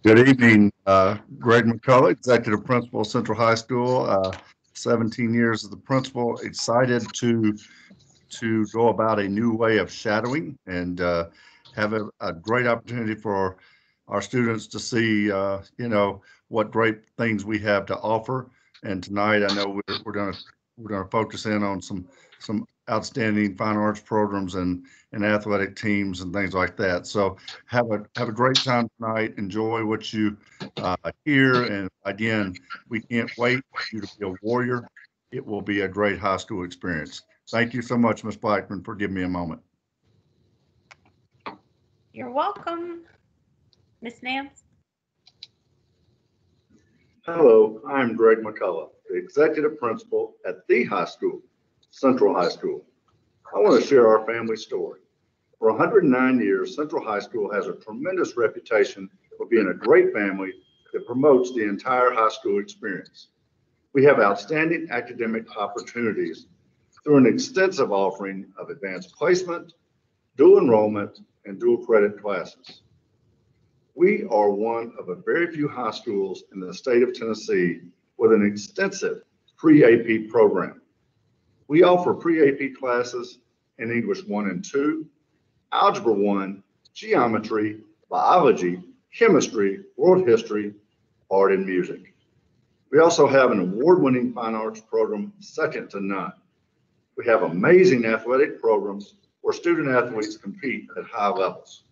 Good evening, Greg McCullough, Executive Principal of Central High School. 17 years as the principal, excited to go about a new way of shadowing and have a great opportunity for our students to see, what great things we have to offer. And tonight, I know we're gonna focus in on some outstanding fine arts programs and athletic teams and things like that. So have a great time tonight. Enjoy what you hear. And again, we can't wait for you to be a warrior. It will be a great high school experience. Thank you so much, Ms. Blackman, for giving me a moment. You're welcome, Miss Nance. Hello, I'm Greg McCullough, the executive principal at the high school, Central High School. I want to share our family story. For 109 years, Central High School has a tremendous reputation for being a great family that promotes the entire high school experience. We have outstanding academic opportunities through an extensive offering of advanced placement, dual enrollment, and dual credit classes. We are one of a very few high schools in the state of Tennessee with an extensive pre-AP program. We offer pre-AP classes in English 1 and 2, Algebra 1, Geometry, Biology, Chemistry, World History, Art, and Music. We also have an award-winning fine arts program second to none. We have amazing athletic programs where student athletes compete at high levels.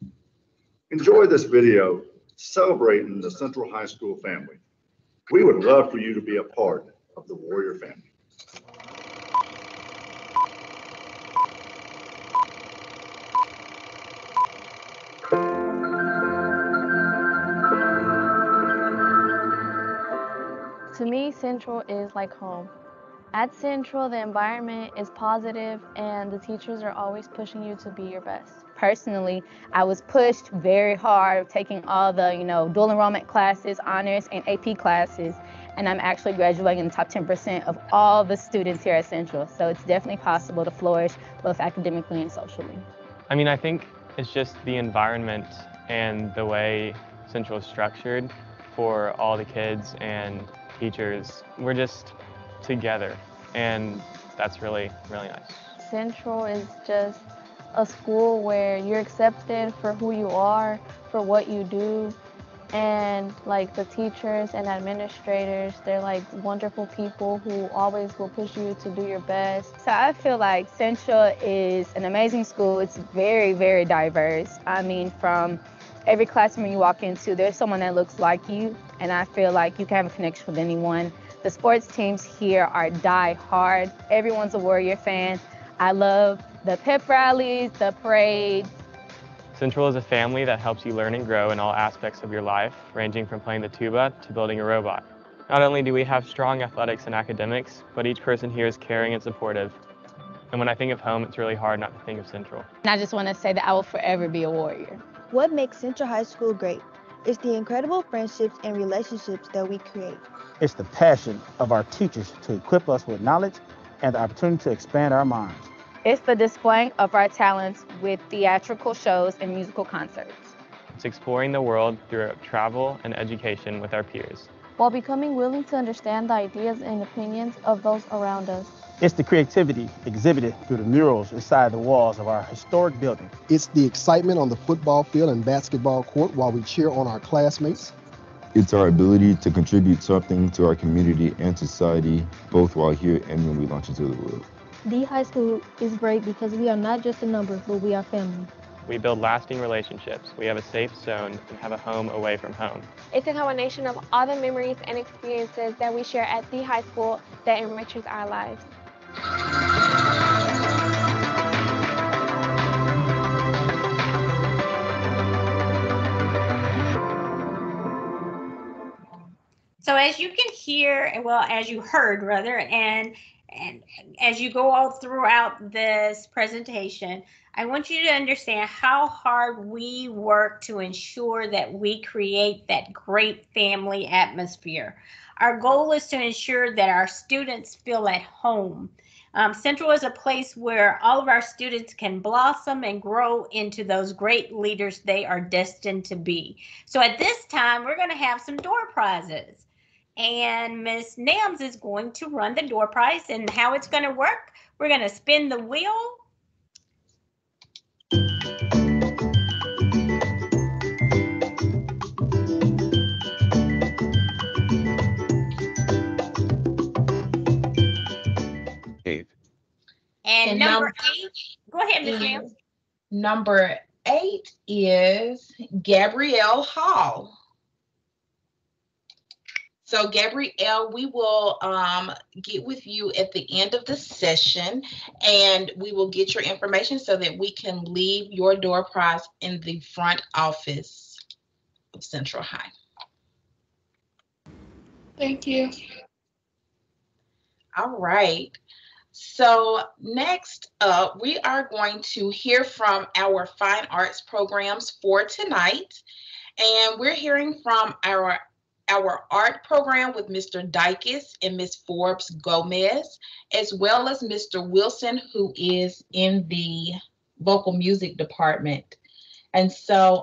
Enjoy this video celebrating the Central High School family. We would love for you to be a part of the Warrior family. To me, Central is like home. At Central, the environment is positive and the teachers are always pushing you to be your best. Personally, I was pushed very hard, taking all the, dual enrollment classes, honors, and AP classes, and I'm actually graduating in the top 10% of all the students here at Central. So it's definitely possible to flourish both academically and socially. I think it's just the environment and the way Central is structured for all the kids and teachers. We're just together, and that's really, really nice. Central is just a school where you're accepted for who you are, for what you do, and like the teachers and administrators, they're like wonderful people who always will push you to do your best. So I feel like Central is an amazing school. It's very, very diverse. From every classroom you walk into, there's someone that looks like you, and I feel like you can have a connection with anyone. The sports teams here are die hard. Everyone's a Warrior fan. I love the pep rallies, the parades. Central is a family that helps you learn and grow in all aspects of your life, ranging from playing the tuba to building a robot. Not only do we have strong athletics and academics, but each person here is caring and supportive. And when I think of home, it's really hard not to think of Central. And I just want to say that I will forever be a Warrior. What makes Central High School great? It's the incredible friendships and relationships that we create. It's the passion of our teachers to equip us with knowledge and the opportunity to expand our minds. It's the displaying of our talents with theatrical shows and musical concerts. It's exploring the world through travel and education with our peers, while becoming willing to understand the ideas and opinions of those around us. It's the creativity exhibited through the murals inside the walls of our historic building. It's the excitement on the football field and basketball court while we cheer on our classmates. It's our ability to contribute something to our community and society, both while here and when we launch into the world. The high school is great because we are not just a number, but we are family. We build lasting relationships. We have a safe zone and have a home away from home. It's a combination of all the memories and experiences that we share at the high school that enriches our lives. So as you can hear, well, as you heard rather, and as you go all throughout this presentation, I want you to understand how hard we work to ensure that we create that great family atmosphere. Our goal is to ensure that our students feel at home. Central is a place where all of our students can blossom and grow into those great leaders they are destined to be. So at this time, we're going to have some door prizes. And Miss Nams is going to run the door prize, and how it's going to work, we're going to spin the wheel. And number 8, go ahead, Ms. Nams. Number 8 is Gabrielle Hall. So Gabrielle, we will get with you at the end of the session, and we will get your information so that we can leave your door prize in the front office of Central High. Thank you. All right. So next up, we are going to hear from our fine arts programs for tonight. And we're hearing from our art program with Mr. Dykes and Ms. Forbes Gomez, as well as Mr. Wilson, who is in the vocal music department. And so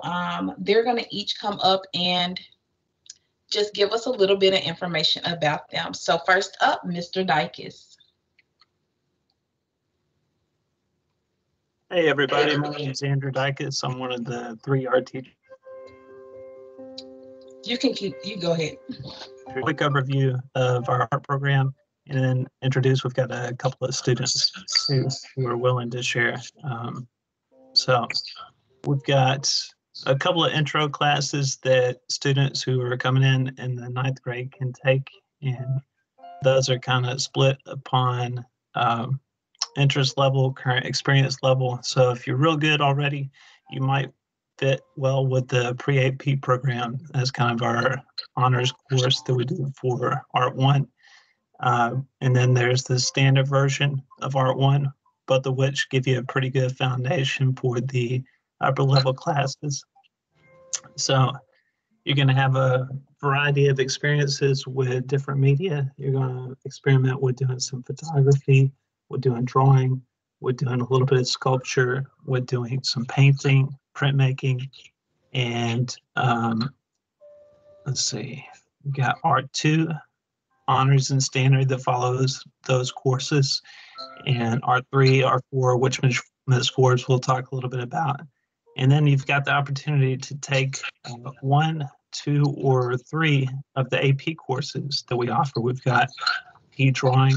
they're going to each come up and just give us a little bit of information about them. So first up, Mr. Dykes. Hey everybody, my name is Andrew Dykes. I'm one of the 3 art teachers. You go ahead. A quick overview of our art program, and then we've got a couple of students who are willing to share. So we've got a couple of intro classes that students who are coming in the 9th grade can take, and those are kind of split upon interest level, current experience level. So if you're real good already, you might fit well with the pre-AP program as kind of our honors course that we do for Art 1. And then there's the standard version of Art 1, both of which give you a pretty good foundation for the upper level classes. So you're going to have a variety of experiences with different media. You're going to experiment with doing some photography, with doing drawing, with doing a little bit of sculpture, with doing some painting, printmaking, and let's see, we got Art 2, honors and standard that follows those courses, and Art 3, Art 4, which Ms. Forbes will talk a little bit about. And then you've got the opportunity to take 1, 2, or 3 of the AP courses that we offer. We've got P Drawing,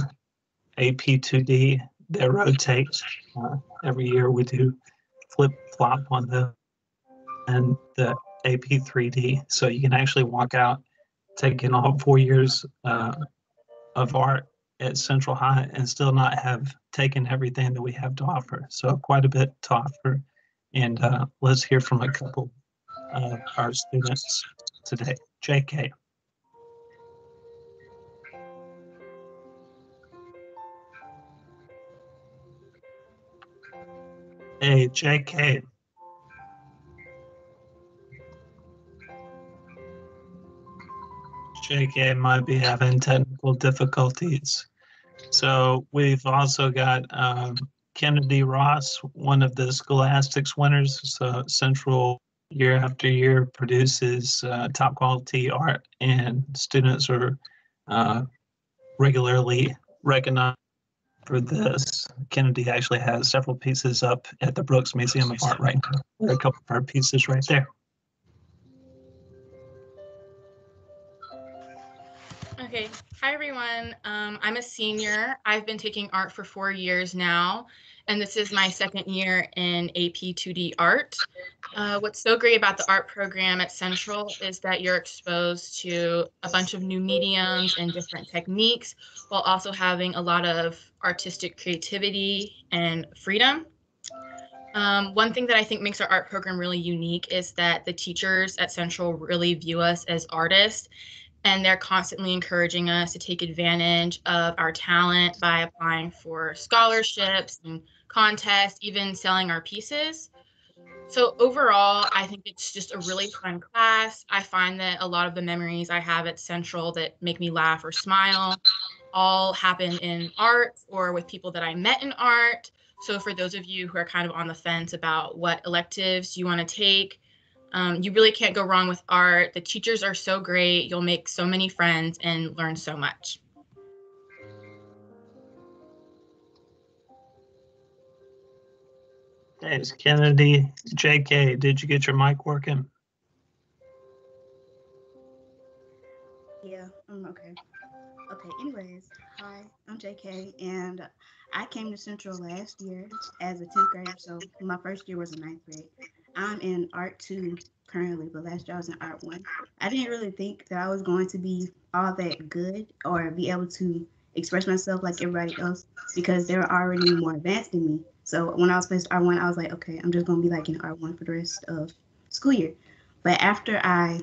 AP 2D that rotates. Every year we do flip-flop on and the AP 3D. So you can actually walk out taking all 4 years of art at Central High and still not have taken everything that we have to offer. So quite a bit to offer. And let's hear from a couple of our students today. JK. Hey, JK. JK might be having technical difficulties. So we've also got Kennedy Ross, one of the Scholastics winners. So Central year after year produces top quality art, and students are regularly recognized for this. Kennedy actually has several pieces up at the Brooks Museum of Art right now. There are a couple of art pieces right there. Okay, hi everyone. I'm a senior. I've been taking art for 4 years now, and this is my 2nd year in AP 2D art. What's so great about the art program at Central is that you're exposed to a bunch of new mediums and different techniques, while also having a lot of artistic creativity and freedom. One thing that I think makes our art program really unique is that the teachers at Central really view us as artists, and they're constantly encouraging us to take advantage of our talent by applying for scholarships and contests, even selling our pieces. So overall, I think it's just a really fun class. I find that a lot of the memories I have at Central that make me laugh or smile all happened in art or with people that I met in art. So for those of you who are kind of on the fence about what electives you want to take, you really can't go wrong with art. The teachers are so great. You'll make so many friends and learn so much. Thanks, Kennedy. JK, did you get your mic working? Yeah, okay. Okay, anyways, hi, I'm JK, and I came to Central last year as a 10th grader, so my first year was in 9th grade. I'm in Art 2 currently, but last year I was in Art 1. I didn't really think that I was going to be all that good or be able to express myself like everybody else because they were already more advanced than me. So when I was placed Art 1, I was like, okay, I'm just going to be like in Art 1 for the rest of school year. But after I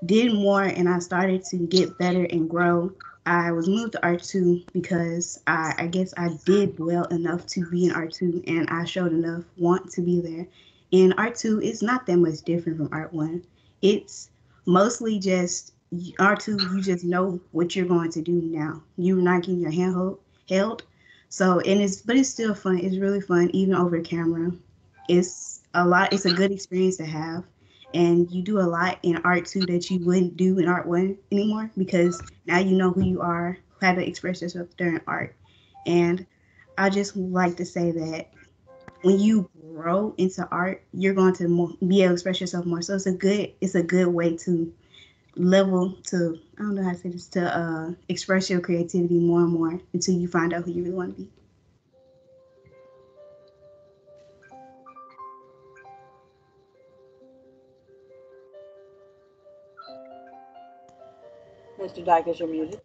did more and I started to get better and grow, I was moved to R2 because I guess I did well enough to be in R2 and I showed enough want to be there. In R2, it's not that much different from Art 1. It's mostly just R2, you just know what you're going to do now. You're not getting your hand held. So, but it's still fun. It's really fun, even over camera. It's a good experience to have, and you do a lot in art too that you wouldn't do in art one anymore because now you know who you are, how to express yourself during art. And I just like to say that when you grow into art, you're going to be able to express yourself more. So it's a good way to I don't know how to say this, to express your creativity more and more until you find out who you really want to be. Mr. Dykes, you're muted.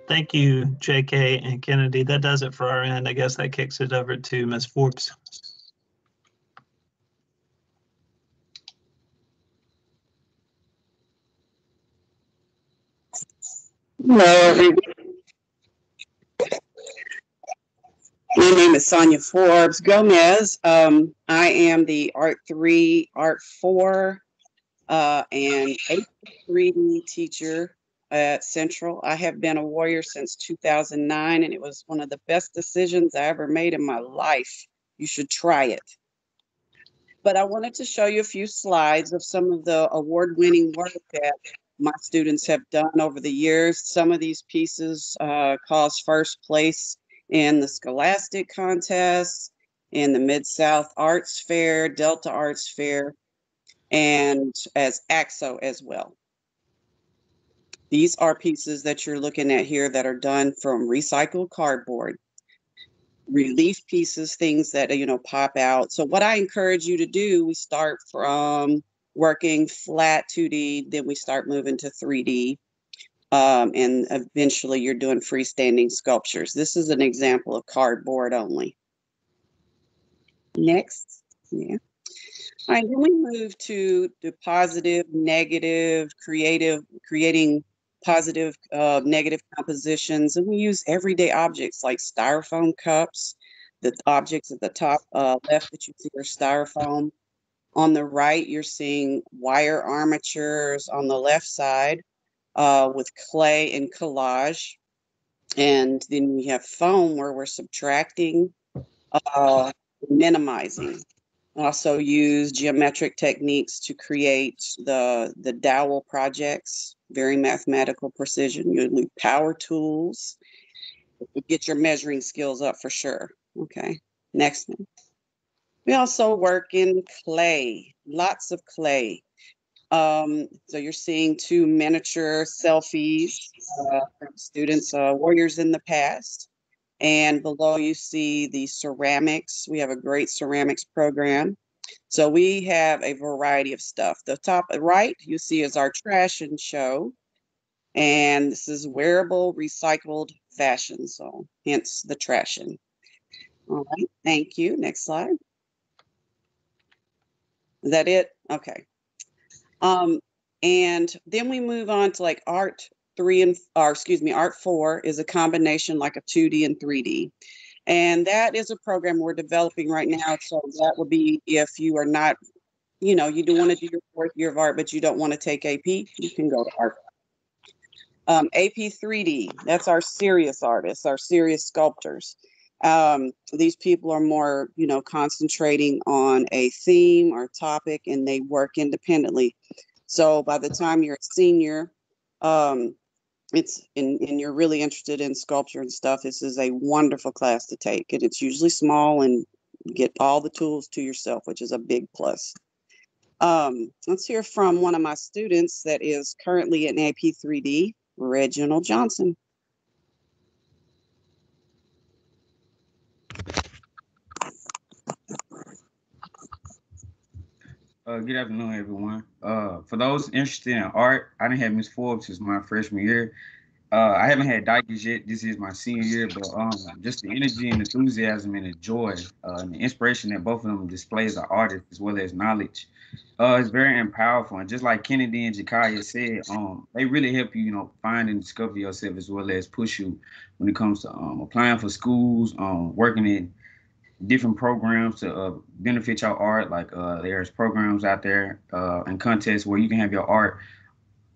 Thank you, JK and Kennedy. That does it for our end. I guess that kicks it over to Ms. Forbes. Hello, everyone. My name is Sonia Forbes Gomez. I am the Art 3, Art 4, and 3D teacher at Central. I have been a warrior since 2009, and it was one of the best decisions I ever made in my life. You should try it. But I wanted to show you a few slides of some of the award-winning work that my students have done over the years. Some of these pieces caused first place in the Scholastic contest, in the Mid-South Arts Fair, Delta Arts Fair, and as AXO as well. These are pieces that you're looking at here that are done from recycled cardboard. Relief pieces, things that, pop out. So what I encourage you to do, we start from working flat 2D, then we start moving to 3D. And eventually you're doing freestanding sculptures. This is an example of cardboard only. Next. Yeah. All right, then we move to the positive, negative, creating positive, negative compositions. And we use everyday objects like styrofoam cups. The objects at the top left that you see are styrofoam. On the right, you're seeing wire armatures on the left side with clay and collage. And then we have foam where we're subtracting, minimizing. Also use geometric techniques to create the dowel projects, very mathematical precision. You need power tools. Get your measuring skills up for sure. Okay, next one. We also work in clay, lots of clay. So you're seeing two miniature selfies from students, warriors in the past. And below you see the ceramics. We have a great ceramics program. So we have a variety of stuff. The top right you see is our trash and show. And this is wearable recycled fashion. So hence the trashing. All right, thank you. Next slide. Is that it? Okay. And then we move on to like art 4 is a combination like a 2D and 3D. And that is a program we're developing right now. So that will be if you are not, you do want to do your 4th year of art, but you don't want to take AP, you can go to art. AP 3D, that's our serious artists, our serious sculptors. These people are more, concentrating on a theme or topic, and they work independently. So by the time you're a senior, and you're really interested in sculpture and stuff, this is a wonderful class to take. And it's usually small and you get all the tools to yourself, which is a big plus. Let's hear from one of my students that is currently in AP 3D, Reginald Johnson. Good afternoon, everyone. For those interested in art, I didn't have Miss Forbes since my freshman year. I haven't had Dykes yet. This is my senior year, but just the energy and enthusiasm and the joy and the inspiration that both of them display as an artist as well as knowledge is very powerful. And just like Kennedy and Jakaya said, they really help you, find and discover yourself as well as push you when it comes to applying for schools, working in different programs to benefit your art. Like there's programs out there and contests where you can have your art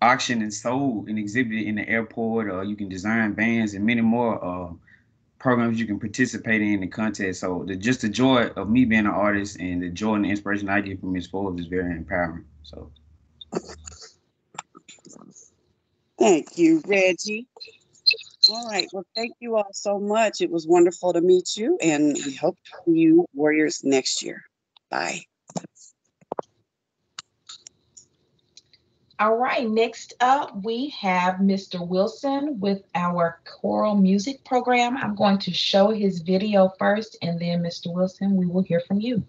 auctioned and sold and exhibited in the airport, or you can design bands and many more programs you can participate in the contest. So just the joy of me being an artist and the joy and the inspiration I get from Ms. Forbes is very empowering. So Thank you, Reggie. All right. Well, thank you all so much. It was wonderful to meet you, and we hope to see you Warriors next year. Bye. All right, next up we have Mr. Wilson with our choral music program. I'm going to show his video first, and then Mr. Wilson, we will hear from you.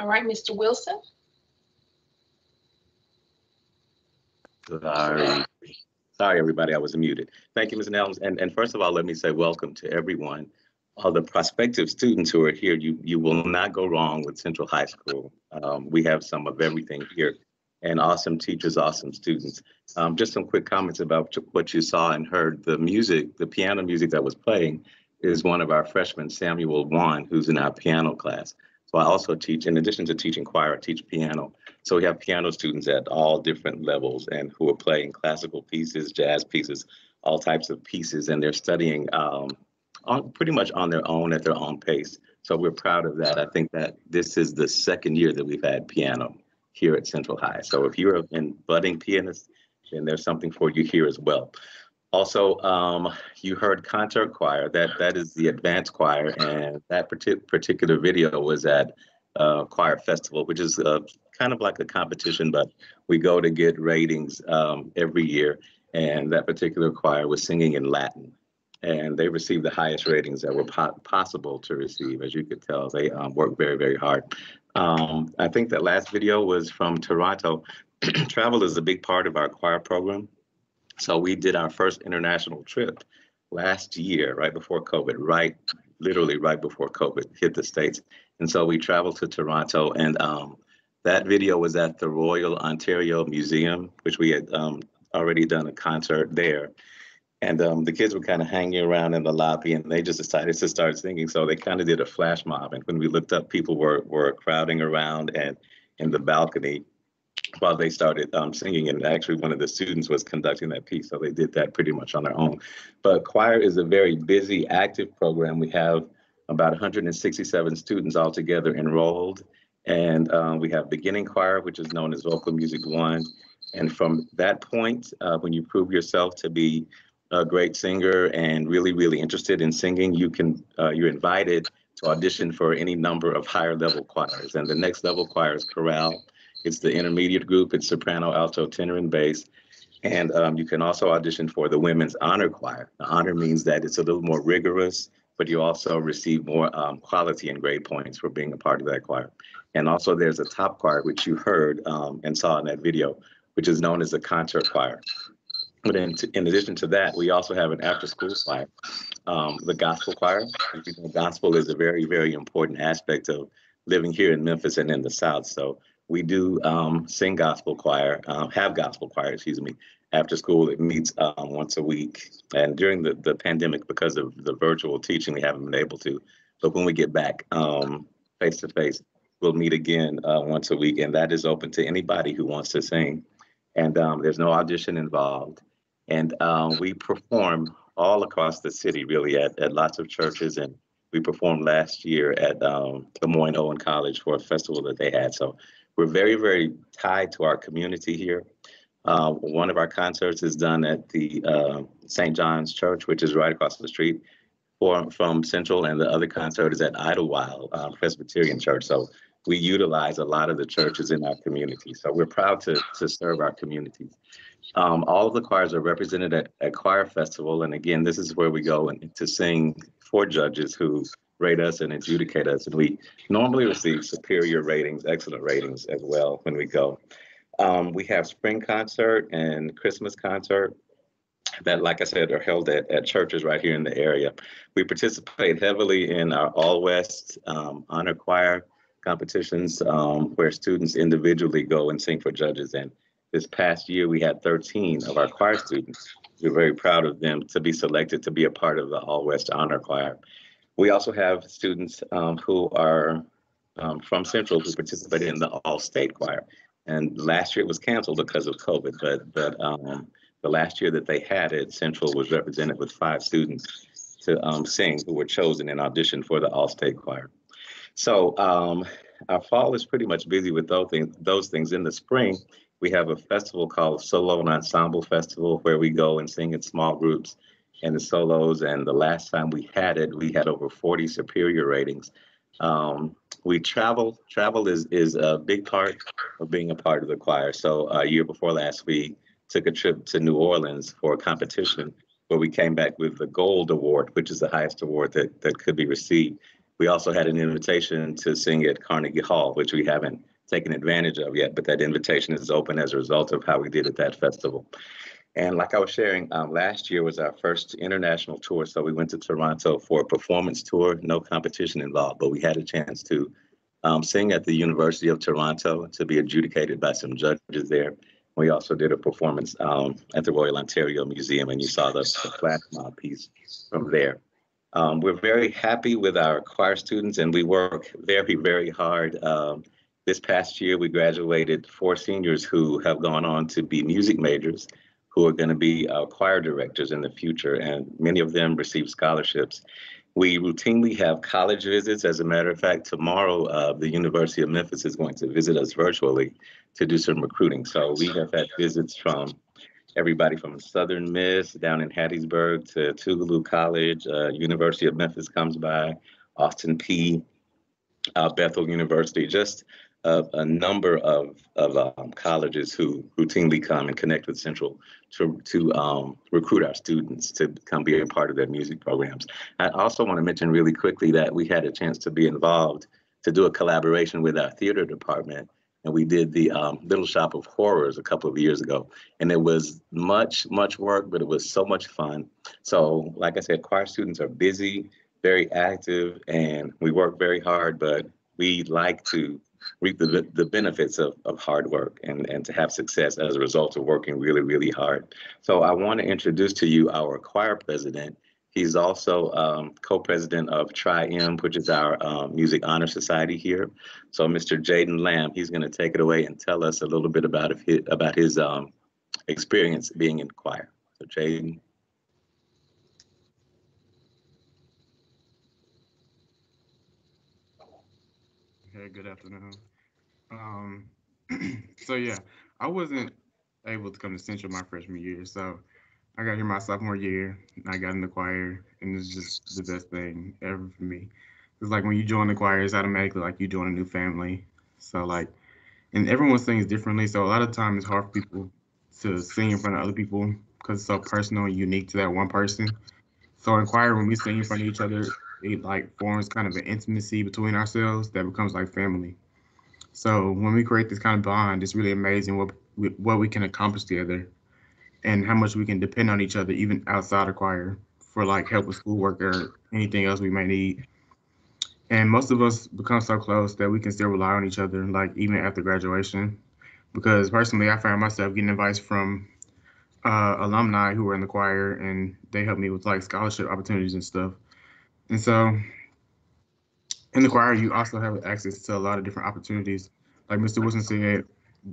All right, Mr. Wilson. Sorry. Sorry, everybody, I was muted. Thank you, Ms. Nelms. And first of all, let me say welcome to everyone. All the prospective students who are here, you will not go wrong with Central High School. We have some of everything here, and awesome teachers, awesome students. Just some quick comments about what you saw and heard. The music, the piano music that was playing is one of our freshmen, Samuel Wan, who's in our piano class. So I also teach, in addition to teaching choir, I teach piano. So we have piano students at all different levels and who are playing classical pieces, jazz pieces, all types of pieces, and they're studying pretty much on their own at their own pace. So we're proud of that. I think that this is the second year that we've had piano here at Central High. So if you're a budding pianist, then there's something for you here as well. Also, you heard concert choir. That is the advanced choir, and that particular video was at Choir Festival, which is kind of like a competition, but we go to get ratings every year. And that particular choir was singing in Latin, and they received the highest ratings that were possible to receive. As you could tell, they worked very, very hard. I think that last video was from Toronto. Travel is a big part of our choir program. So we did our first international trip last year, right before COVID, literally right before COVID hit the States. And so we traveled to Toronto, and that video was at the Royal Ontario Museum, which we had already done a concert there. And the kids were kind of hanging around in the lobby, and they just decided to start singing. So they kind of did a flash mob. And when we looked up, people were crowding around and in the balcony while they started singing. And actually one of the students was conducting that piece. So they did that pretty much on their own. But choir is a very busy, active program. We have about 167 students altogether enrolled. And we have beginning choir, which is known as Vocal Music 1. And from that point, when you prove yourself to be a great singer and really, really interested in singing, you're invited to audition for any number of higher level choirs. And the next level choir is chorale. It's the intermediate group. It's soprano, alto, tenor, and bass. And you can also audition for the women's honor choir. The honor means that it's a little more rigorous, but you also receive more quality and grade points for being a part of that choir. And also there's a top choir, which you heard and saw in that video, which is known as the concert choir. But in addition to that, we also have an after-school choir, the gospel choir. Gospel is a very, very important aspect of living here in Memphis and in the South. So we do sing gospel choir, have gospel choir, after school. It meets once a week. And during the pandemic, because of the virtual teaching, we haven't been able to. But when we get back face to face, we'll meet again once a week. And that is open to anybody who wants to sing. And there's no audition involved. And we perform all across the city, really, at lots of churches. And we performed last year at Des Moines Owen College for a festival that they had. So we're very, very tied to our community here. One of our concerts is done at the St. John's Church, which is right across the street from Central, and the other concert is at Idlewild Presbyterian Church. So we utilize a lot of the churches in our community. So we're proud to serve our communities. All of the choirs are represented at Choir Festival. And again, this is where we go to sing for judges who rate us and adjudicate us. And we normally receive superior ratings, excellent ratings as well when we go. We have spring concert and Christmas concert that, like I said, are held at churches right here in the area. We participate heavily in our All West honor choir competitions where students individually go and sing for judges. And this past year, we had 13 of our choir students. We're very proud of them to be selected to be a part of the All West Honor Choir. We also have students who are from Central who participated in the All-State Choir. And last year it was canceled because of COVID, but the last year that they had it, Central was represented with 5 students to sing who were chosen and auditioned for the All-State Choir. So our fall is pretty much busy with those things. In the spring, we have a festival called Solo and Ensemble Festival where we go and sing in small groups and the solos. And the last time we had it, we had over 40 superior ratings. We travel. Travel is a big part of being a part of the choir. So a year before last, we took a trip to New Orleans for a competition where we came back with the Gold Award, which is the highest award that could be received. We also had an invitation to sing at Carnegie Hall, which we haven't taken advantage of yet, but that invitation is open as a result of how we did at that festival. And like I was sharing, last year was our first international tour. So we went to Toronto for a performance tour, no competition involved, but we had a chance to sing at the University of Toronto to be adjudicated by some judges there. We also did a performance at the Royal Ontario Museum, and you saw the flash mob piece from there. We're very happy with our choir students, and we work very, very hard. This past year, we graduated 4 seniors who have gone on to be music majors, who are going to be choir directors in the future, and many of them receive scholarships. We routinely have college visits. As a matter of fact, tomorrow, the University of Memphis is going to visit us virtually to do some recruiting. So we have had visits from everybody from Southern Miss down in Hattiesburg to Tougaloo College. University of Memphis comes by, Austin P, Bethel University, just a number of colleges who routinely come and connect with Central to recruit our students to come be a part of their music programs. I also want to mention really quickly that we had a chance to be involved to do a collaboration with our theater department. And we did the Little Shop of Horrors a couple of years ago. And it was much work, but it was so much fun. So like I said, choir students are busy, very active, and we work very hard, but we like to reap the benefits of hard work and to have success as a result of working really, really hard. So I want to introduce to you our choir president. He's also co-president of Tri-M, which is our Music Honor Society here. So Mr. Jaden Lamb, he's going to take it away and tell us a little bit about his experience being in choir. So Jaden. Hey, good afternoon. So yeah, I wasn't able to come to Central my freshman year, so I got here my sophomore year, and I got in the choir, and it's just the best thing ever for me. It's like when you join the choir, it's automatically like you join a new family. So like, and everyone sings differently, so a lot of times it's hard for people to sing in front of other people because it's so personal and unique to that one person. So in choir, when we sing in front of each other, it like forms kind of an intimacy between ourselves that becomes like family. So when we create this kind of bond, it's really amazing what we can accomplish together and how much we can depend on each other even outside of choir for like help with schoolwork or anything else we may need. And most of us become so close that we can still rely on each other, like even after graduation. Because personally, I found myself getting advice from alumni who were in the choir, and they helped me with like scholarship opportunities and stuff. And so in the choir, you also have access to a lot of different opportunities. Like Mr. Wilson said,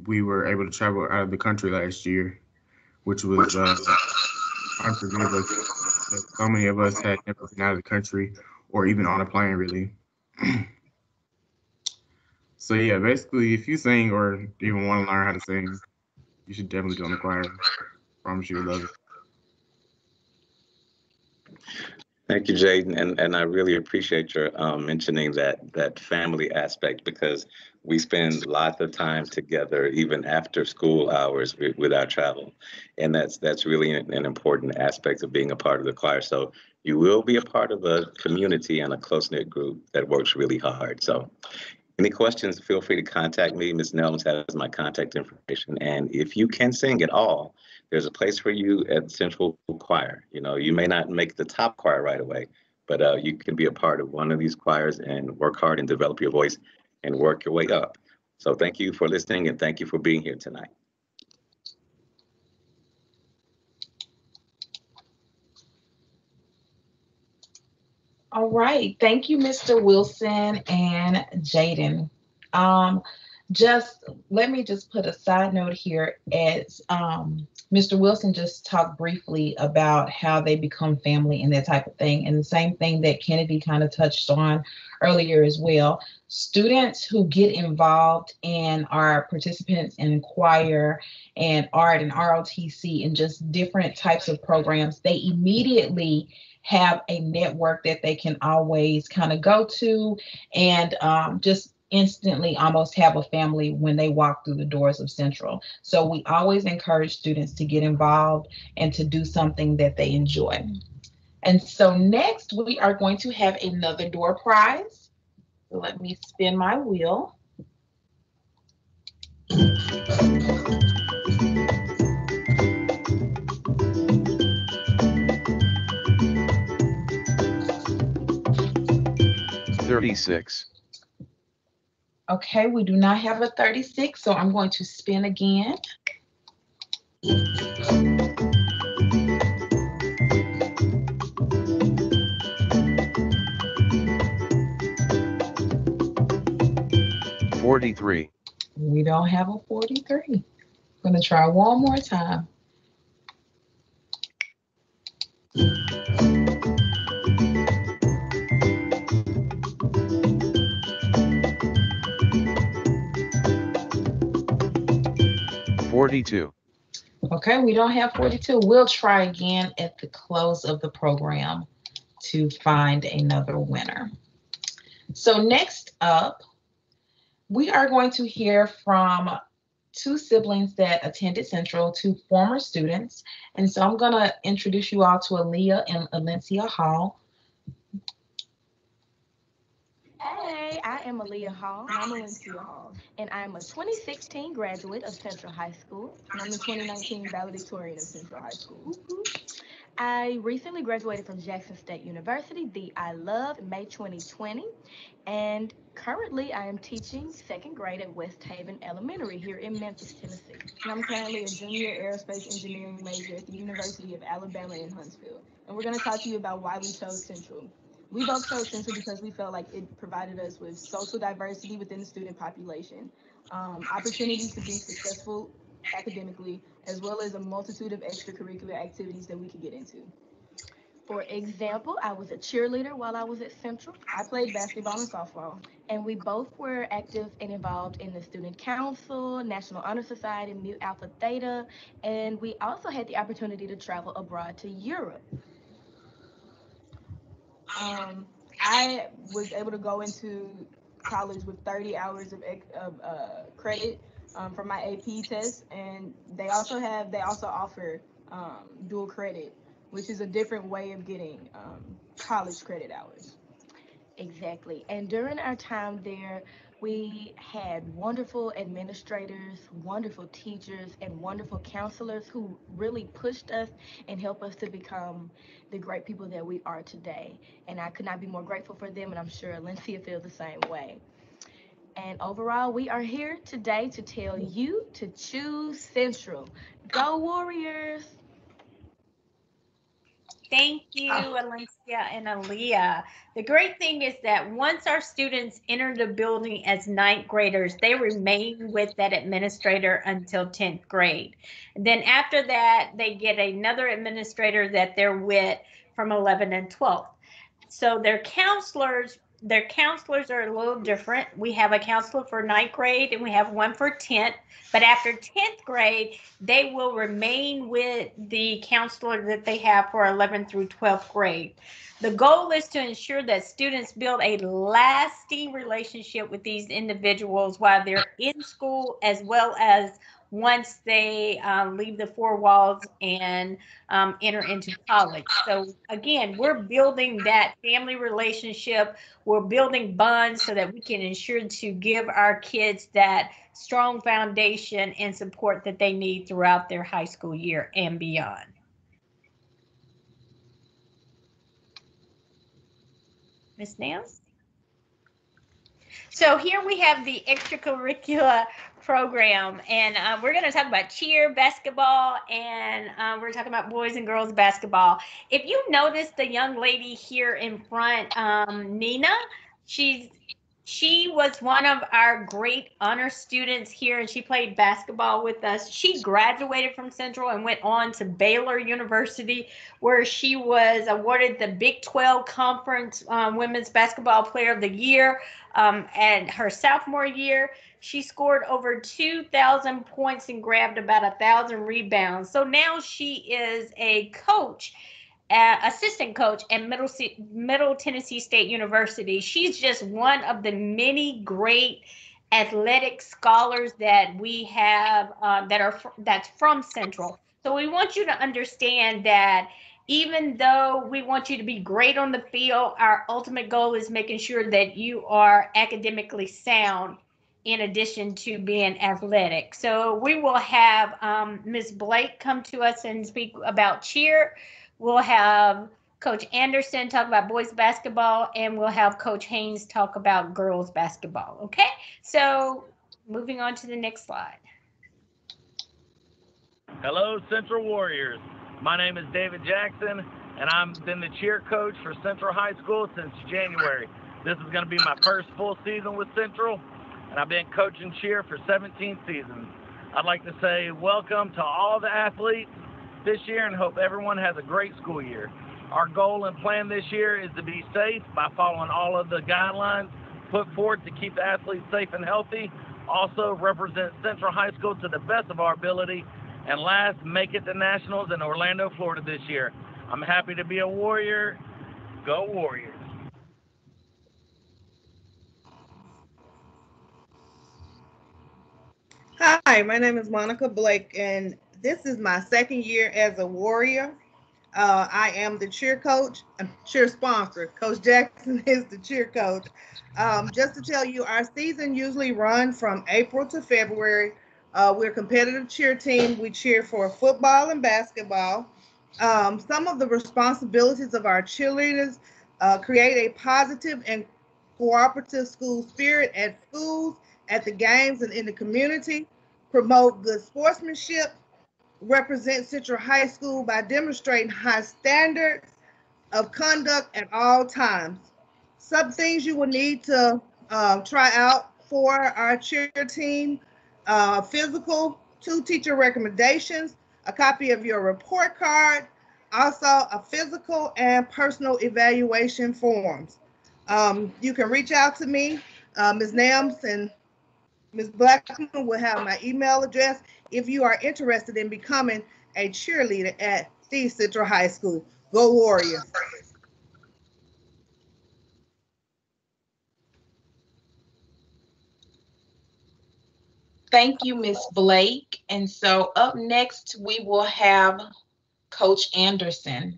we were able to travel out of the country last year, which was unforgivable. So many of us had never been out of the country or even on a plane, really. So yeah, basically, if you sing or even want to learn how to sing, you should definitely join the choir. Promise you will love it. Thank you, Jaden, and I really appreciate your mentioning that family aspect, because we spend lots of time together even after school hours with our travel, and that's really an important aspect of being a part of the choir. So you will be a part of a community and a close-knit group that works really hard. So any questions, feel free to contact me. Ms. Nelms has my contact information. And if you can sing at all, there's a place for you at Central Choir. You know, you may not make the top choir right away, but you can be a part of one of these choirs and work hard and develop your voice and work your way up. So thank you for listening and thank you for being here tonight. All right. Thank you, Mr. Wilson and Jaden. Just let me just put a side note here as Mr. Wilson just talked briefly about how they become family and that type of thing. And the same thing that Kennedy kind of touched on earlier as well. Students who get involved and are participants in choir and art and ROTC and just different types of programs, they immediately have a network that they can always kind of go to and just instantly almost have a family when they walk through the doors of Central. So we always encourage students to get involved and to do something that they enjoy. And so next we are going to have another door prize. So let me spin my wheel. $36. Okay, we do not have a 36, so I'm going to spin again. $43. We don't have a 43. I'm going to try one more time. $42. Okay, we don't have 42. We'll try again at the close of the program to find another winner. So next up, we are going to hear from two siblings that attended Central, two former students. And so I'm going to introduce you all to Aaliyah and Alencia Hall. Hey, I am Aaliyah Hall, and I'm Alencia Hall, and I'm a 2016 graduate of Central High School, and I'm the 2019 valedictorian of Central High School. Woo-hoo. I recently graduated from Jackson State University, the I Love, in May 2020, and currently I am teaching second grade at West Haven Elementary here in Memphis, Tennessee. And I'm currently a junior aerospace engineering major at the University of Alabama in Huntsville. And we're going to talk to you about why we chose Central. We both chose Central because we felt like it provided us with social diversity within the student population, opportunities to be successful academically, as well as a multitude of extracurricular activities that we could get into. For example, I was a cheerleader while I was at Central. I played basketball and softball. And we both were active and involved in the Student Council, National Honor Society, Mu Alpha Theta, and we also had the opportunity to travel abroad to Europe. I was able to go into college with 30 hours of credit for my AP test, and they also offer dual credit, which is a different way of getting college credit hours. Exactly. And during our time there, we had wonderful administrators, wonderful teachers, and wonderful counselors who really pushed us and helped us to become the great people that we are today. And I could not be more grateful for them, and I'm sure Alencia feels the same way. And overall, we are here today to tell you to choose Central. Go Warriors! Thank you, Alencia and Aaliyah. The great thing is that once our students enter the building as ninth graders, they remain with that administrator until 10th grade. Then after that, they get another administrator that they're with from 11th and 12th. So their counselors are a little different. We have a counselor for ninth grade and we have one for 10th. But after 10th grade, they will remain with the counselor that they have for 11th through 12th grade. The goal is to ensure that students build a lasting relationship with these individuals while they're in school, as well as once they leave the four walls and enter into college. So again, we're building that family relationship. We're building bonds so that we can ensure to give our kids that strong foundation and support that they need throughout their high school year and beyond. Ms. Nels? So here we have the extracurricular program, and we're going to talk about cheer, basketball, and we're talking about boys and girls basketball. If you notice the young lady here in front, Nina, she was one of our great honor students here, and she played basketball with us. She graduated from Central and went on to Baylor University, where she was awarded the Big 12 Conference Women's Basketball Player of the Year. And her sophomore year, she scored over 2,000 points and grabbed about 1,000 rebounds. So now she is a coach, assistant coach at Middle Tennessee State University. She's just one of the many great athletic scholars that we have that's from Central. So we want you to understand that Even though we want you to be great on the field, our ultimate goal is making sure that you are academically sound in addition to being athletic. So we will have Ms. Blake come to us and speak about cheer. We'll have Coach Anderson talk about boys basketball, and we'll have Coach Haynes talk about girls basketball. Okay, so moving on to the next slide. Hello, Central Warriors. My name is David Jackson, and I've been the cheer coach for Central High School since January. This is going to be my first full season with Central, and I've been coaching cheer for 17 seasons. I'd like to say welcome to all the athletes this year and hope everyone has a great school year. Our goal and plan this year is to be safe by following all of the guidelines put forward to keep the athletes safe and healthy. Also represent Central High School to the best of our ability. And last, make it to Nationals in Orlando, Florida this year. I'm happy to be a Warrior. Go Warriors. Hi, my name is Monica Blake, and this is my second year as a Warrior. I am the cheer coach, cheer sponsor. Coach Jackson is the cheer coach. Just to tell you, our season usually runs from April to February. We're a competitive cheer team. We cheer for football and basketball. Some of the responsibilities of our cheerleaders create a positive and cooperative school spirit at schools, at the games, and in the community, promote good sportsmanship, represent Central High School by demonstrating high standards of conduct at all times. Some things you will need to try out for our cheer team: physical, 2 teacher recommendations, a copy of your report card, also a physical and personal evaluation forms. You can reach out to me, Ms. Nams and Ms. Blackman will have my email address if you are interested in becoming a cheerleader at the Central High School. Go Warriors. Thank you, Miss Blake. And so up next, we will have Coach Anderson.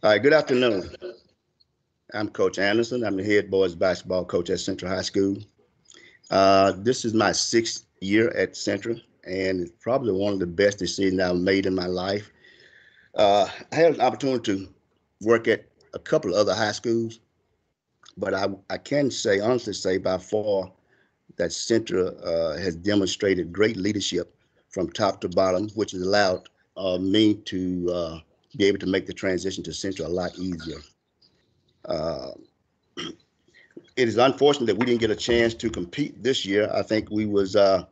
All right, good afternoon. I'm Coach Anderson. I'm the head boys basketball coach at Central High School. This is my 6th year at Central, and it's probably one of the best decisions I've made in my life. I had an opportunity to work at a couple of other high schools, but I can say, honestly say by far, that Central has demonstrated great leadership from top to bottom, which has allowed me to be able to make the transition to Central a lot easier. It is unfortunate that we didn't get a chance to compete this year. I think we was on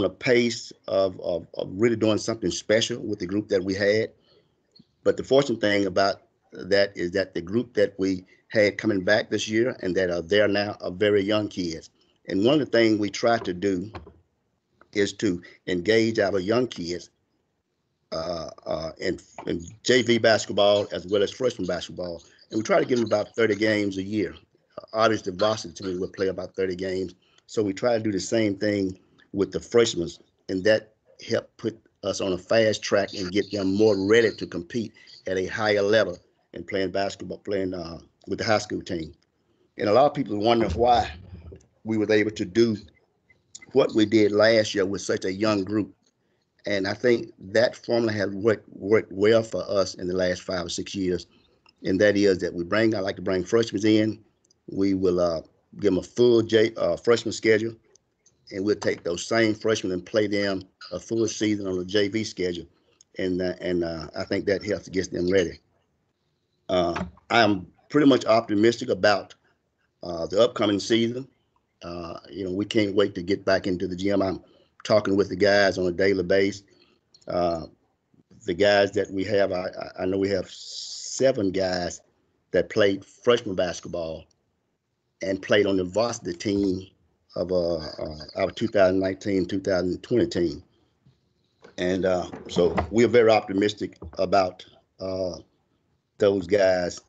a pace of really doing something special with the group that we had. But the fortunate thing about that is that the group that we had coming back this year and that are there now are very young kids. And one of the things we try to do is to engage our young kids in JV basketball as well as freshman basketball. And we try to give them about 30 games a year. Obviously, the varsity team will play about 30 games. So we try to do the same thing with the freshmen, and that helped put us on a fast track and get them more ready to compete at a higher level and playing basketball, playing with the high school team. And a lot of people wonder why we were able to do what we did last year with such a young group. And I think that formula has worked well for us in the last 5 or 6 years. And that is that I like to bring freshmen in. We will give them a full freshman schedule, and we'll take those same freshmen and play them a full season on a JV schedule. And I think that helps to get them ready. I'm pretty much optimistic about the upcoming season. We can't wait to get back into the gym. I'm talking with the guys on a daily basis. The guys that we have, I know we have 7 guys that played freshman basketball and played on the varsity team of our 2019-2020 team. And so we're very optimistic about those guys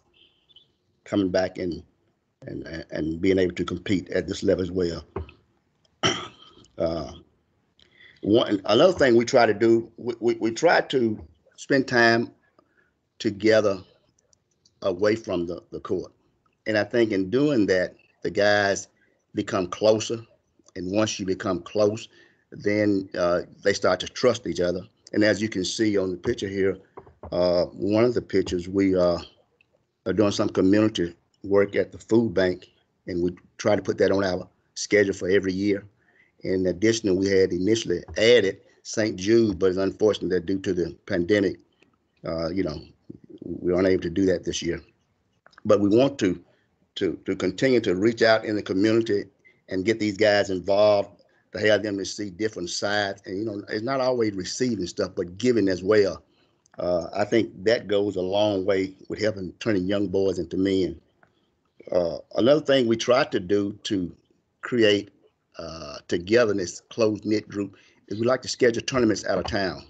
coming back and and being able to compete at this level as well. Another thing we try to do, we try to spend time together away from the court. And I think in doing that, the guys become closer. And once you become close, then they start to trust each other. And as you can see on the picture here, one of the pictures, we are doing some community work at the food bank, and we try to put that on our schedule for every year. In addition, we had initially added St. Jude, but it's unfortunate that due to the pandemic, we aren't able to do that this year. But we want to continue to reach out in the community and get these guys involved, to have them to see different sides. And, it's not always receiving stuff, but giving as well. I think that goes a long way with helping turning young boys into men. Another thing we try to do to create togetherness, close-knit group, is we like to schedule tournaments out of town.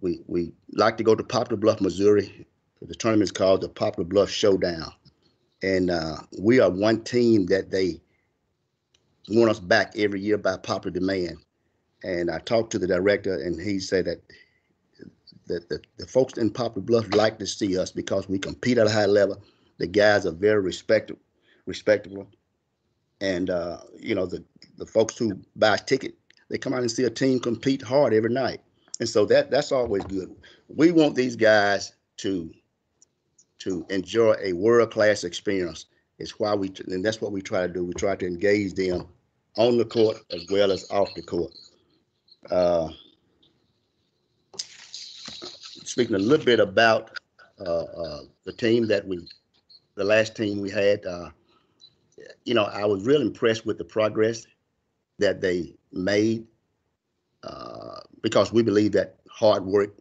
We like to go to Poplar Bluff, Missouri. The tournament is called the Poplar Bluff Showdown. And we are one team that they want us back every year by popular demand. And I talked to the director, and he said that the folks in Poplar Bluff like to see us because we compete at a high level. The guys are very respectable. And, the folks who buy a ticket, they come out and see a team compete hard every night. And so that's always good. We want these guys to enjoy a world-class experience. It's why and that's what we try to do. We try to engage them on the court as well as off the court. Speaking a little bit about the team the last team we had, I was really impressed with the progress that they made because we believe that hard work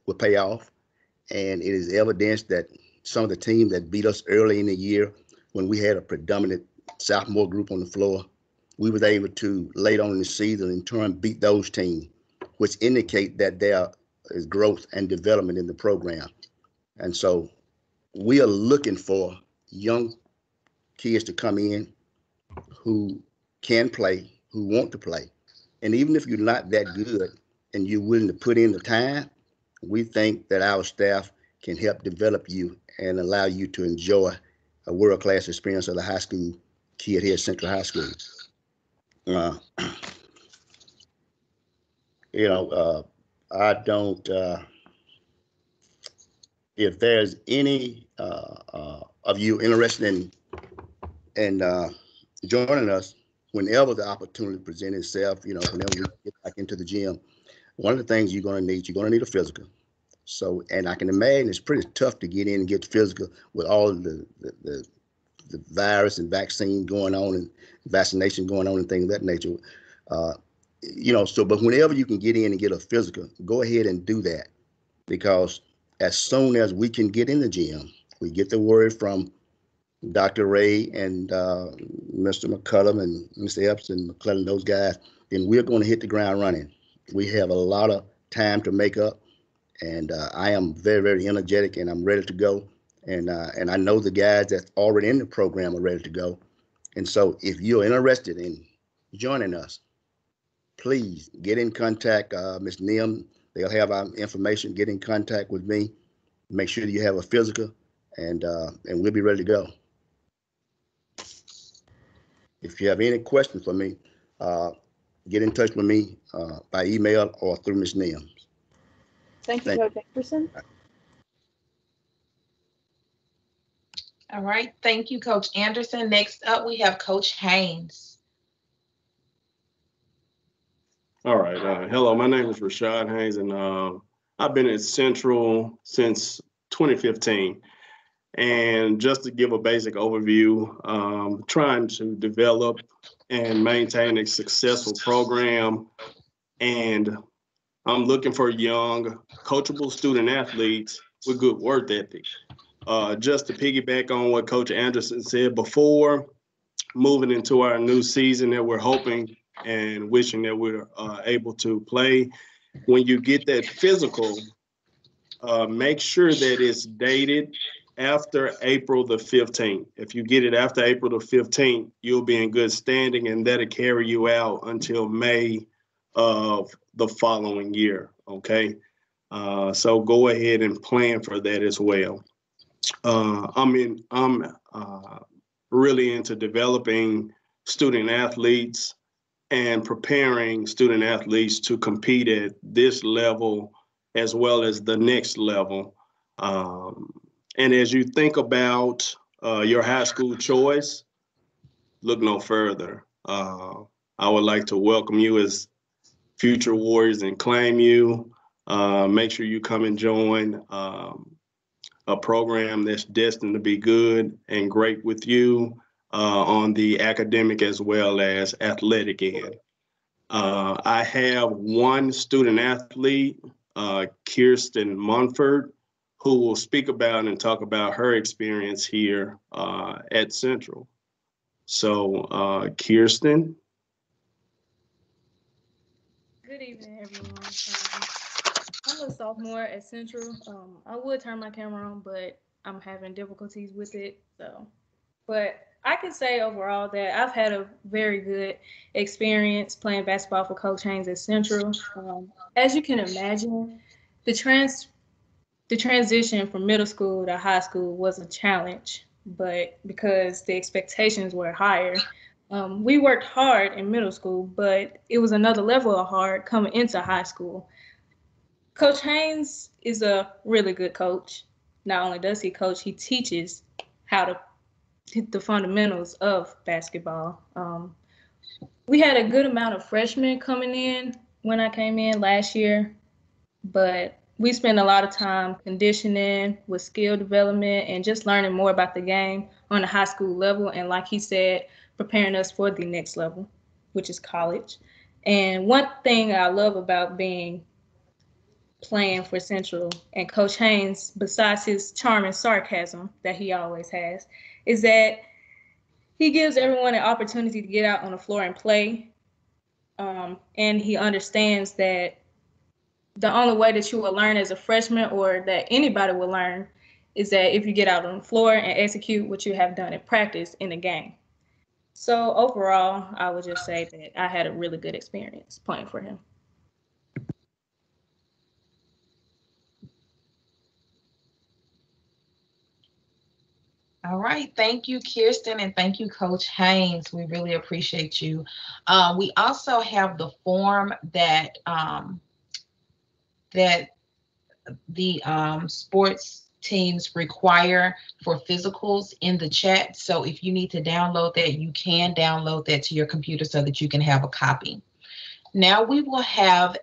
will pay off. And it is evidence that some of the teams that beat us early in the year, when we had a predominant sophomore group on the floor, we was able to late on in the season in turn beat those teams, which indicate that there is growth and development in the program. And so we are looking for young kids to come in who can play, who want to play. And even if you're not that good and you're willing to put in the time, we think that our staff can help develop you and allow you to enjoy a world-class experience as a high school kid here at Central High School. I don't, if there's any of you interested in joining us, whenever the opportunity presents itself, whenever we get back into the gym, one of the things you're going to need a physical. So, and I can imagine it's pretty tough to get in and get physical with all of the virus and vaccine going on and vaccination going on and things of that nature. But whenever you can get in and get a physical, go ahead and do that, because as soon as we can get in the gym, we get the word from Dr. Ray and Mr. McCullum and Mr. Epps and McClellan, those guys, then we're going to hit the ground running. We have a lot of time to make up, and I am very, very energetic, and I'm ready to go. And I know the guys that's already in the program are ready to go. And so if you're interested in joining us, please get in contact, Ms. Nim. They'll have our information. Get in contact with me. Make sure that you have a physical, and we'll be ready to go. If you have any questions for me, get in touch with me by email or through Ms. Nim. Thank you, Coach Anderson. All right. Thank you, Coach Anderson. Next up, we have Coach Haynes. All right. Hello, my name is Rashad Haynes, and I've been at Central since 2015. And just to give a basic overview, trying to develop and maintain a successful program. And I'm looking for young, coachable student athletes with good work ethic. Just to piggyback on what Coach Anderson said before, moving into our new season that we're hoping and wishing that we're able to play, when you get that physical, make sure that it's dated after April the 15th. If you get it after April the 15th, you'll be in good standing, and that'll carry you out until May of the following year, okay? So go ahead and plan for that as well. I'm really into developing student athletes and preparing student athletes to compete at this level as well as the next level. And as you think about your high school choice, look no further. I would like to welcome you as future Warriors and claim you. Make sure you come and join a program that's destined to be good and great with you on the academic as well as athletic end. I have one student athlete, Kirsten Munford, who will speak about and talk about her experience here at Central. So, Kirsten. Good evening, everyone. I'm a sophomore at Central. I would turn my camera on, but I'm having difficulties with it. But I can say overall that I've had a very good experience playing basketball for Coach Haynes at Central. As you can imagine, the transition from middle school to high school was a challenge, but because the expectations were higher. We worked hard in middle school, but it was another level of hard coming into high school. Coach Haynes is a really good coach. Not only does he coach, he teaches how to hit the fundamentals of basketball. We had a good amount of freshmen coming in when I came in last year, but we spent a lot of time conditioning with skill development and just learning more about the game on the high school level. And like he said, preparing us for the next level, which is college. And one thing I love about playing for Central and Coach Haynes, besides his charm and sarcasm that he always has, is that he gives everyone an opportunity to get out on the floor and play. And he understands that the only way that you will learn as a freshman or that anybody will learn is that if you get out on the floor and execute what you have done in practice in the game. So overall, I would just say that I had a really good experience playing for him. All right, thank you, Kirsten, and thank you, Coach Haynes. We really appreciate you. We also have the form that the sports teams require for physicals in the chat. So if you need to download that, you can download that to your computer so that you can have a copy. Now we will have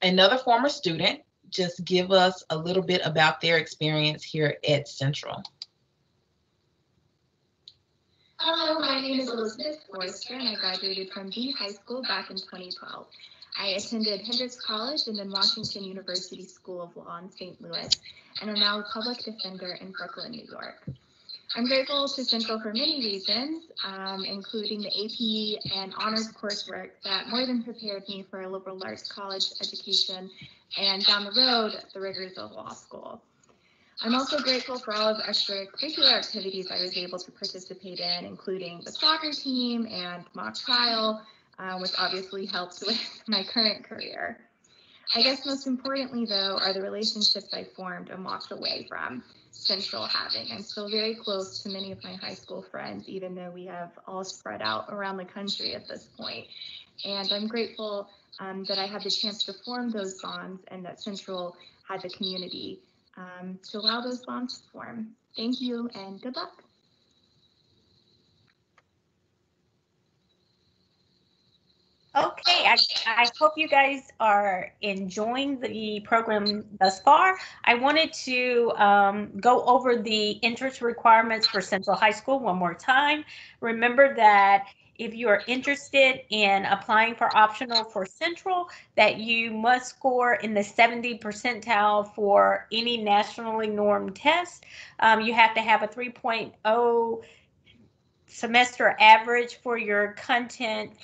another former student just give us a little bit about their experience here at Central. Hello, my name is Elizabeth Forrester, and I graduated from B High School back in 2012. I attended Hendrix College and then Washington University School of Law in St. Louis, and am now a public defender in Brooklyn, New York. I'm grateful to Central for many reasons, including the AP and honors coursework that more than prepared me for a liberal arts college education and down the road, the rigors of law school. I'm also grateful for all of the extracurricular activities I was able to participate in, including the soccer team and mock trial, which obviously helps with my current career. I guess most importantly, though, are the relationships I formed and walked away from Central having. I'm still very close to many of my high school friends, even though we have all spread out around the country at this point. And I'm grateful that I had the chance to form those bonds and that Central had the community to allow those bonds to form. Thank you and good luck. Okay, I hope you guys are enjoying the program thus far. I wanted to go over the entrance requirements for Central High School one more time. Remember that if you are interested in applying for optional for Central, that you must score in the 70 percentile for any nationally normed test. You have to have a 3.0 semester average for your content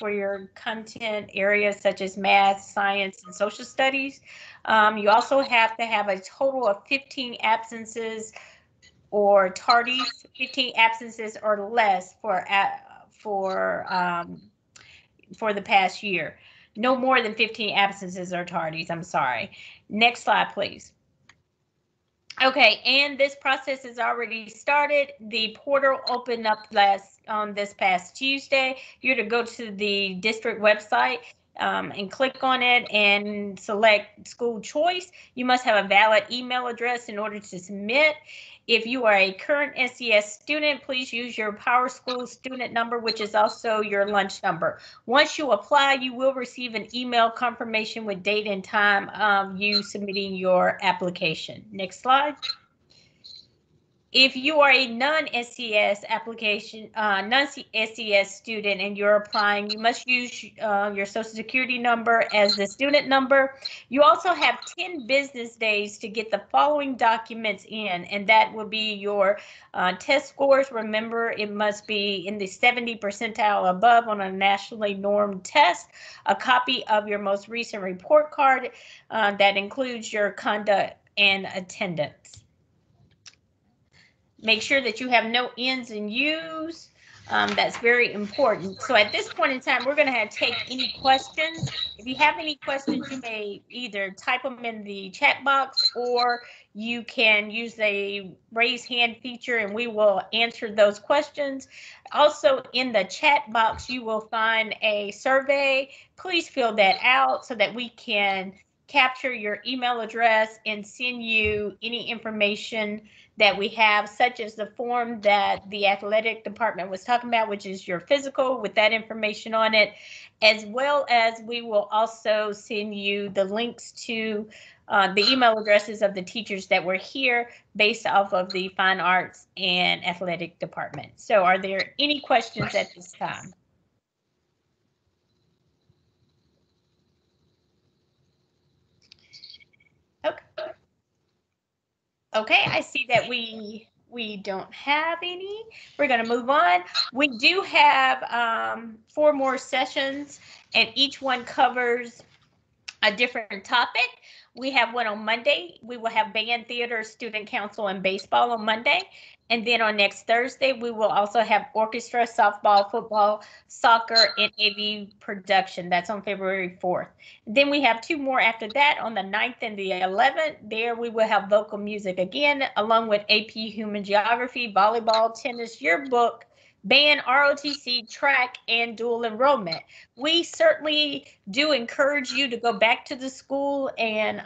areas such as math, science, and social studies. You also have to have a total of 15 absences or tardies, 15 absences or less for the past year. No more than 15 absences or tardies. I'm sorry. Next slide, please. Okay, and this process has already started. The portal opened up this past Tuesday. You're to go to the district website and click on it and select school choice. You must have a valid email address in order to submit. If you are a current SES student, please use your PowerSchool student number, which is also your lunch number. Once you apply, you will receive an email confirmation with date and time of you submitting your application. Next slide. If you are a non-SES student and you're applying, you must use your social security number as the student number. You also have 10 business days to get the following documents in, and that will be your test scores. Remember, it must be in the 70 percentile above on a nationally normed test, a copy of your most recent report card that includes your conduct and attendance. Make sure that you have no N's and U's. That's very important. So at this point in time, we're going to take any questions. If you have any questions, you may either type them in the chat box or you can use the raise hand feature and we will answer those questions. Also in the chat box, you will find a survey. Please fill that out so that we can capture your email address and send you any information that we have, such as the form that the athletic department was talking about, which is your physical with that information on it, as well as we will also send you the links to the email addresses of the teachers that were here based off of the fine arts and athletic department. So are there any questions at this time? Okay. Okay, I see that we don't have any. We're going to move on. We do have 4 more sessions, and each one covers a different topic. We have one on Monday. We will have band, theater, student council, and baseball on Monday. And then on next Thursday, we will also have orchestra, softball, football, soccer, and AV production. That's on February 4th. Then we have 2 more after that on the 9th and the 11th. There we will have vocal music again, along with AP Human Geography, volleyball, tennis, yearbook, band, ROTC, track, and dual enrollment. We certainly do encourage you to go back to the school and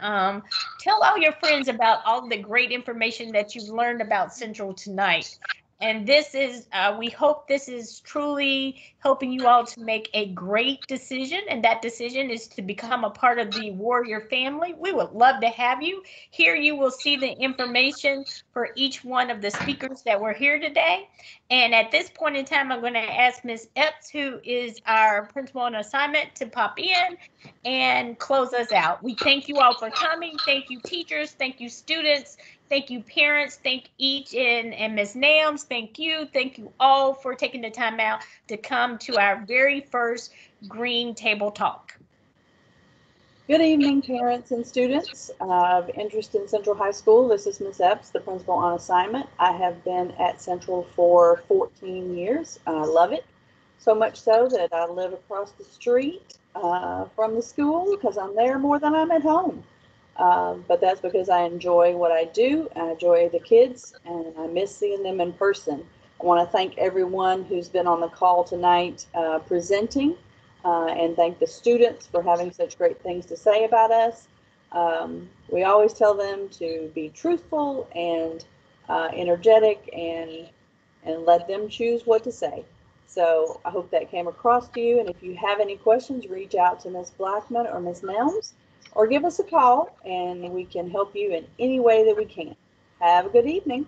tell all your friends about all the great information that you've learned about Central tonight. And this is, we hope this is truly helping you all to make a great decision. And that decision is to become a part of the Warrior family. We would love to have you. Here you will see the information for each one of the speakers that were here today. And at this point in time, I'm going to ask Ms. Epps, who is our principal on assignment, to pop in and close us out. We thank you all for coming. Thank you, teachers. Thank you, students. Thank you, parents. Thank each and Ms. Nams. Thank you. Thank you all for taking the time out to come to our very first Green Table Talk. Good evening, parents and students of interest in Central High School. This is Ms. Epps, the principal on assignment. I have been at Central for 14 years. I love it, so much so that I live across the street from the school because I'm there more than I'm at home. But that's because I enjoy what I do. I enjoy the kids, and I miss seeing them in person. I want to thank everyone who's been on the call tonight presenting. And thank the students for having such great things to say about us. We always tell them to be truthful and energetic and let them choose what to say. So I hope that came across to you. And if you have any questions, reach out to Ms. Blackman or Ms. Nelms or give us a call and we can help you in any way that we can. Have a good evening.